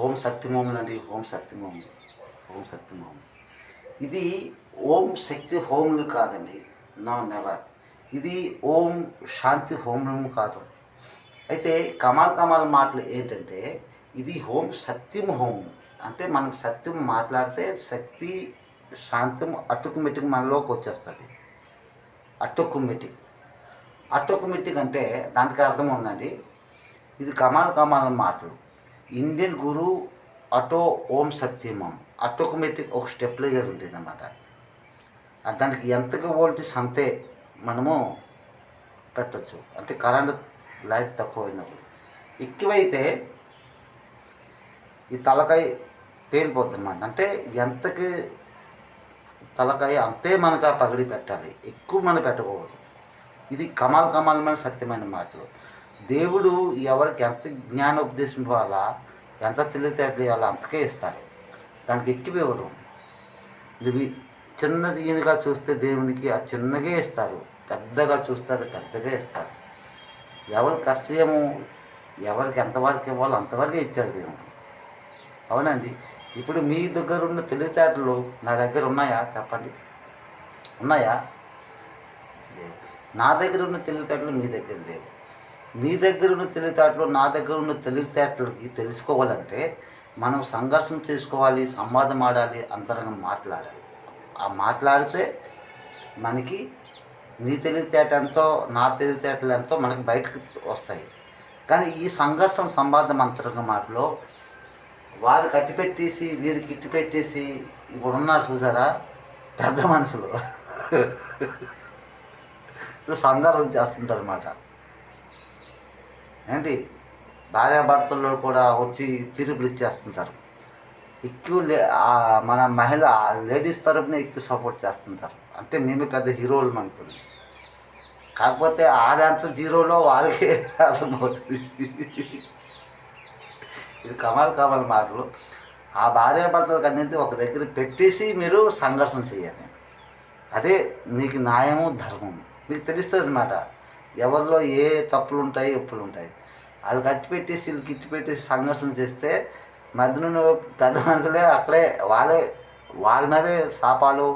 ఓం శక్తి అండి. ఓం శక్తి ఓం శక్తి ఇది ఓం శక్తి హోములు కాదండి. No never. ఇది ఓం శాంతి హోమం కాదు. అయితే కమాల్ మాటలు ఏంటంటే ఇది ఓం సత్యం హోమం. అంటే మనం సత్యం మాట్లాడితే శక్తి శాంతం ఆటోమేటిక్ మనలోకి వచ్చేస్తుంది. ఆటోమేటిక్ అంటే దానికి అర్థం ఉందండి. ఇది కమాల్ మాటలు. ఇండియన్ గురు ఓం సత్యమం ఆటోమేటిక్ ఒక స్టెప్లో ఉంటుంది అన్నమాట. దానికి ఎంతగా వోల్టేజ్ అంతే మనము పెట్టచ్చు. అంటే కరెంట్ లైట్ తక్కువ అయినప్పుడు. ఎక్కువైతే ఈ తలకాయ పేలిపోద్ది అన్నమాట. అంటే ఎంతకి తలకాయ అంతే మనకు ఆ పగిడి పెట్టాలి. ఎక్కువ మనం పెట్టకూడదు. ఇది కమాలమైన సత్యమైన మాటలు. దేవుడు ఎవరికి ఎంత జ్ఞానోపదేశం ఇవ్వాలా, ఎంత తెలివితేటలు ఇవ్వాలా అంతకే ఇస్తారు. దానికి ఎక్కువ ఇవ్వరు. ఇవి చిన్నది ఈయనగా చూస్తే దేవునికి ఆ చిన్నగా ఇస్తారు, పెద్దగా చూస్తే అది పెద్దగా ఇస్తారు. ఎవరి కర్తవ్యము ఎవరికి ఎంతవరకు ఇవ్వాలో అంతవరకే ఇచ్చాడు దేవుడు. అవునండి. ఇప్పుడు మీ దగ్గర ఉన్న తెలివితేటలు నా దగ్గర ఉన్నాయా చెప్పండి? ఉన్నాయా? లేవు. నా దగ్గర ఉన్న తెలివితేటలు మీ దగ్గర లేవు. మీ దగ్గర ఉన్న తెలివితేటలు నా దగ్గర ఉన్న తెలివితేటలకి తెలుసుకోవాలంటే మనం సంఘర్షణ చేసుకోవాలి, సంవాదం ఆడాలి, అంతరంగం మాట్లాడాలి. ఆ మాట్లాడితే మనకి నీ తెలివితేట ఎంతో నా తెలివితేటలు ఎంతో మనకి బయటకు వస్తాయి. కానీ ఈ సంఘర్షణ సంవాదం అంతరంగ మాటలో వారు కట్టిపెట్టేసి వీరు కిట్టిపెట్టేసి ఇప్పుడు ఉన్నారు చూసారా పెద్ద మనుషులు సంఘర్షణ చేస్తుంటారు అన్నమాట. ఏంటి భార్యాభర్తల్లో కూడా వచ్చి తీర్పులు ఇచ్చేస్తుంటారు. ఎక్కువ మన మహిళ లేడీస్ తరపున ఎక్కువ సపోర్ట్ చేస్తుంటారు. అంటే మేము పెద్ద హీరోలు అనుకుని, కాకపోతే ఆడంత జీరోలో వాళ్ళకే అర్థమవుతుంది. ఇది కమాల్ మాటలు. ఆ భార్యాభర్తలకు అనేది ఒక దగ్గర పెట్టేసి మీరు సంఘర్షణ చేయాలి. అదే మీకు న్యాయము ధర్మము మీకు తెలుస్తుంది అన్నమాట. ఎవరిలో ఏ తప్పులు ఉంటాయి ఒప్పులు ఉంటాయి. వాళ్ళు కట్టిపెట్టేసి వీళ్ళు కిట్టిపెట్టేసి సంఘర్షణ చేస్తే మధ్యలో పెద్ద మనుషులే అక్కడే వాళ్ళ మీదే శాపాలు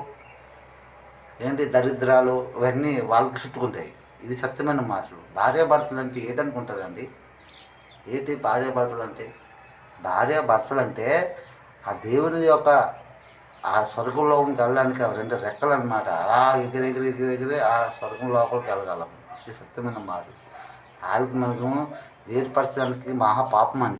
ఏంటి దరిద్రాలు ఇవన్నీ వాళ్ళకి చుట్టుకుంటాయి. ఇది సత్యమైన మాటలు. భార్యాభర్తలు అంటే ఏంటనుకుంటారండి? ఏంటి భార్యాభర్తలు అంటే ఆ దేవుని యొక్క ఆ స్వర్గంలోకి వెళ్ళడానికి అవి రెండు రెక్కలు అన్నమాట. అలా ఎగిరి ఆ స్వర్గం లోపలికి వెళ్ళగలం. ఇది సత్యమైన మాటలు. వాళ్ళకి మనకు వేరుపరచడానికి మహాపాపం అండి.